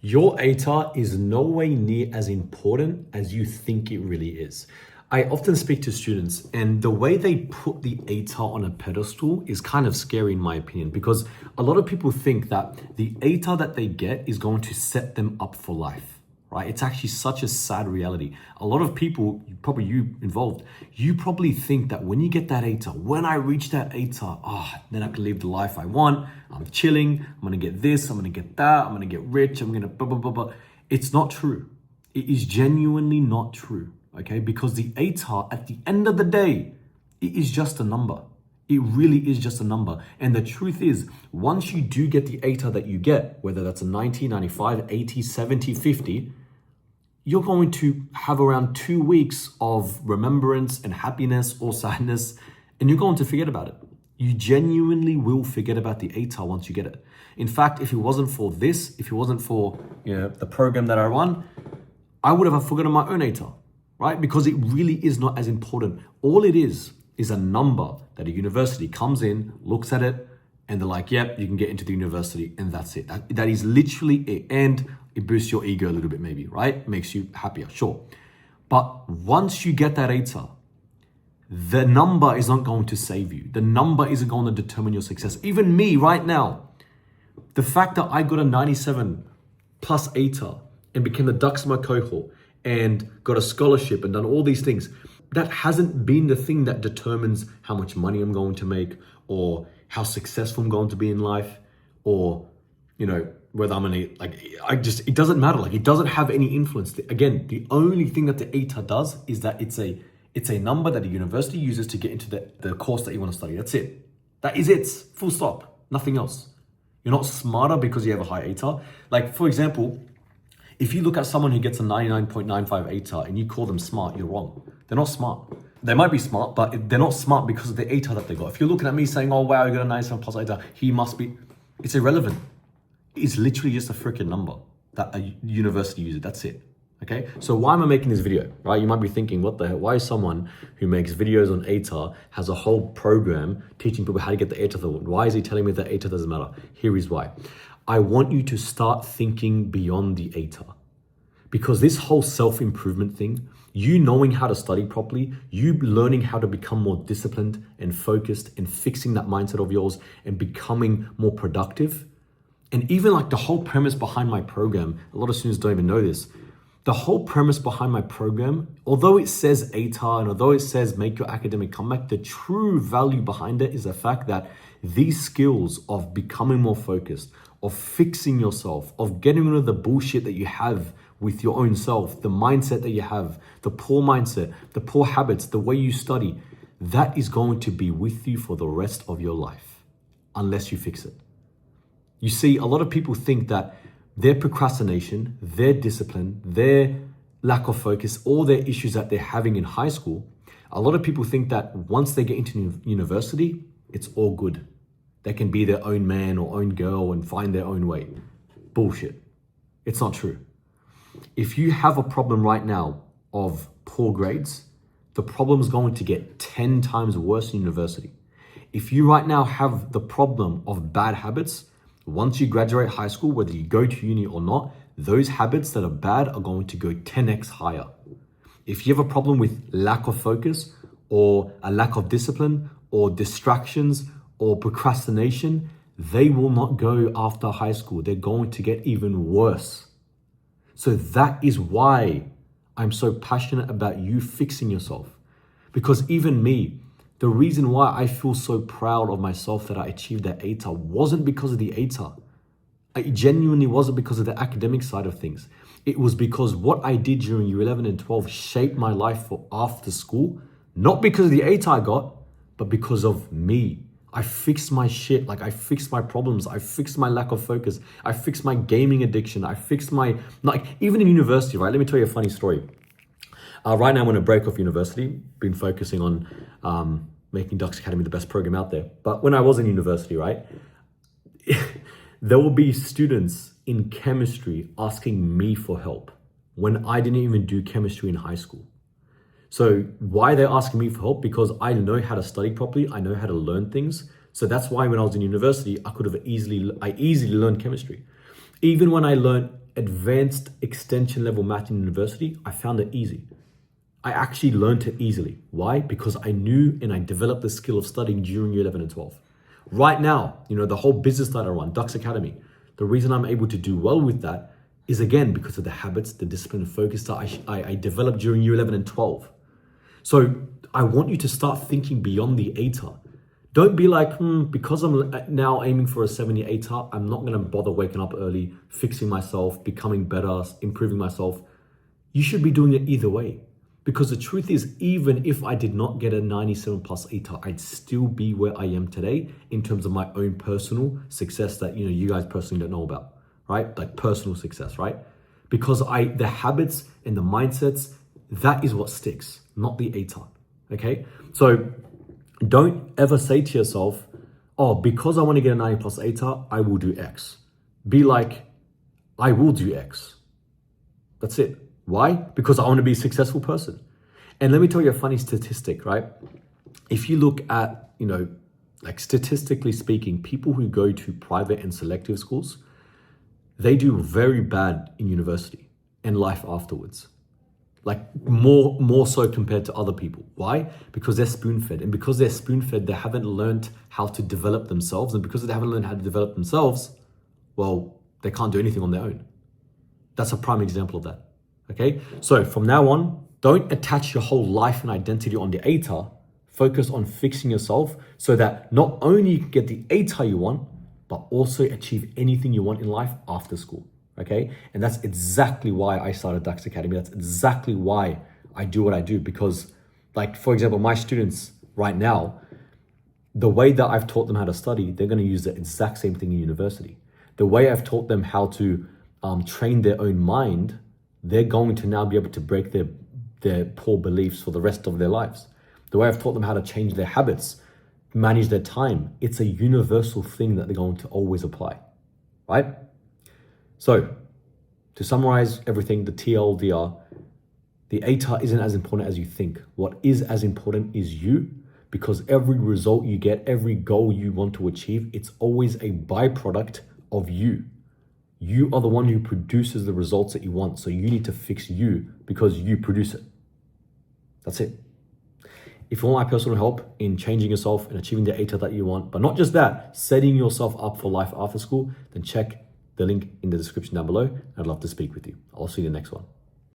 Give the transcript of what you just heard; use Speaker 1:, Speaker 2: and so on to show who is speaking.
Speaker 1: Your ATAR is no way near as important as you think it really is. I often speak to students, and the way they put the ATAR on a pedestal is kind of scary in my opinion, because a lot of people think that the ATAR that they get is going to set them up for life, right? It's actually such a sad reality. A lot of people, probably you involved, you probably think that when you get that ATAR, when I reach that ATAR, then I can live the life I want. I'm chilling, I'm gonna get this, I'm gonna get that, I'm gonna get rich, I'm gonna blah, blah, blah, blah. It's not true. It is genuinely not true, okay? Because the ATAR, at the end of the day, it is just a number. It really is just a number. And the truth is, once you do get the ATAR that you get, whether that's a 90, 95, 80, 70, 50, you're going to have around 2 weeks of remembrance and happiness or sadness, and you're going to forget about it. You genuinely will forget about the ATAR once you get it. In fact, if it wasn't for this, if it wasn't for the program that I run, I would have forgotten my own ATAR, right? Because it really is not as important. All it is a number that a university comes in, looks at it, and they're like, yep, you can get into the university, and that's it. That is literally it. And it boosts your ego a little bit maybe, right? Makes you happier, sure. But once you get that ATAR, the number is not going to save you. The number isn't going to determine your success. Even me right now, the fact that I got a 97 plus ATAR and became the Dux in my cohort and got a scholarship and done all these things, that hasn't been the thing that determines how much money I'm going to make or how successful I'm going to be in life, or, whether I'm gonna, it doesn't matter. It doesn't have any influence. Again, the only thing that the ATAR does is that it's a number that a university uses to get into the course that you want to study. That's it. That is it. Full stop. Nothing else. You're not smarter because you have a high ATAR. For example, if you look at someone who gets a 99.95 ATAR and you call them smart, you're wrong. They're not smart. They might be smart, but they're not smart because of the ATAR that they got. If you're looking at me saying, oh wow, you got a 97 plus ATAR, he must be, it's irrelevant. It's literally just a freaking number that a university uses. That's it. Okay, so why am I making this video, right? You might be thinking, what the hell? Why is someone who makes videos on ATAR, has a whole program teaching people how to get the ATAR? Why is he telling me that ATAR doesn't matter? Here is why. I want you to start thinking beyond the ATAR. Because this whole self-improvement thing, you knowing how to study properly, you learning how to become more disciplined and focused and fixing that mindset of yours and becoming more productive. And even the whole premise behind my program, a lot of students don't even know this. The whole premise behind my program, although it says ATAR and although it says make your academic comeback, the true value behind it is the fact that these skills of becoming more focused, of fixing yourself, of getting rid of the bullshit that you have with your own self, the mindset that you have, the poor mindset, the poor habits, the way you study, that is going to be with you for the rest of your life, unless you fix it. You see, a lot of people think that their procrastination, their discipline, their lack of focus, all their issues that they're having in high school, a lot of people think that once they get into university, it's all good. They can be their own man or own girl and find their own way. Bullshit. It's not true. If you have a problem right now of poor grades, the problem is going to get 10 times worse in university. If you right now have the problem of bad habits, once you graduate high school, whether you go to uni or not, those habits that are bad are going to go 10x higher. If you have a problem with lack of focus or a lack of discipline or distractions or procrastination, they will not go after high school. They're going to get even worse. So that is why I'm so passionate about you fixing yourself. Because even me, the reason why I feel so proud of myself that I achieved that ATAR wasn't because of the ATAR. It genuinely wasn't because of the academic side of things. It was because what I did during year 11 and 12 shaped my life for after school, not because of the ATAR I got, but because of me. I fixed my shit, I fixed my problems, I fixed my lack of focus, I fixed my gaming addiction, I fixed my, even in university, right? Let me tell you a funny story. Right now I'm on a break off university, been focusing on making Dux Academy the best program out there. But when I was in university, right, there will be students in chemistry asking me for help when I didn't even do chemistry in high school. So why they're asking me for help? Because I know how to study properly. I know how to learn things. So that's why when I was in university, I easily learned chemistry. Even when I learned advanced extension level math in university, I found it easy. I actually learned it easily. Why? Because I knew and I developed the skill of studying during year 11 and 12. Right now, the whole business that I run, Dux Academy, the reason I'm able to do well with that is again because of the habits, the discipline and focus that I developed during year 11 and 12. So I want you to start thinking beyond the ATAR. Don't be like, because I'm now aiming for a 70 ATAR, I'm not going to bother waking up early, fixing myself, becoming better, improving myself. You should be doing it either way. Because the truth is, even if I did not get a 97 plus ATAR, I'd still be where I am today in terms of my own personal success that you guys personally don't know about, right? Like personal success, right? Because the habits and the mindsets, that is what sticks, not the ATAR, okay? So don't ever say to yourself, oh, because I want to get a 90 plus ATAR, I will do X. Be like, I will do X. That's it. Why? Because I want to be a successful person. And let me tell you a funny statistic, right? If you look at, like statistically speaking, people who go to private and selective schools, they do very bad in university and life afterwards. Like more so compared to other people. Why? Because they're spoon-fed. And because they're spoon-fed, they haven't learned how to develop themselves. And because they haven't learned how to develop themselves, well, they can't do anything on their own. That's a prime example of that. Okay, so from now on, don't attach your whole life and identity on the ATAR. Focus on fixing yourself so that not only you can get the ATAR you want, but also achieve anything you want in life after school. Okay, and that's exactly why I started Dux Academy. That's exactly why I do what I do. Because, like, for example, my students right now, the way that I've taught them how to study, they're going to use the exact same thing in university. The way I've taught them how to train their own mind, they're going to now be able to break their poor beliefs for the rest of their lives. The way I've taught them how to change their habits, manage their time, it's a universal thing that they're going to always apply, right? So to summarize everything, the TLDR, the ATAR isn't as important as you think. What is as important is you, because every result you get, every goal you want to achieve, it's always a byproduct of you. You are the one who produces the results that you want. So you need to fix you because you produce it. That's it. If you want my personal help in changing yourself and achieving the ATAR that you want, but not just that, setting yourself up for life after school, then check the link in the description down below. I'd love to speak with you. I'll see you in the next one.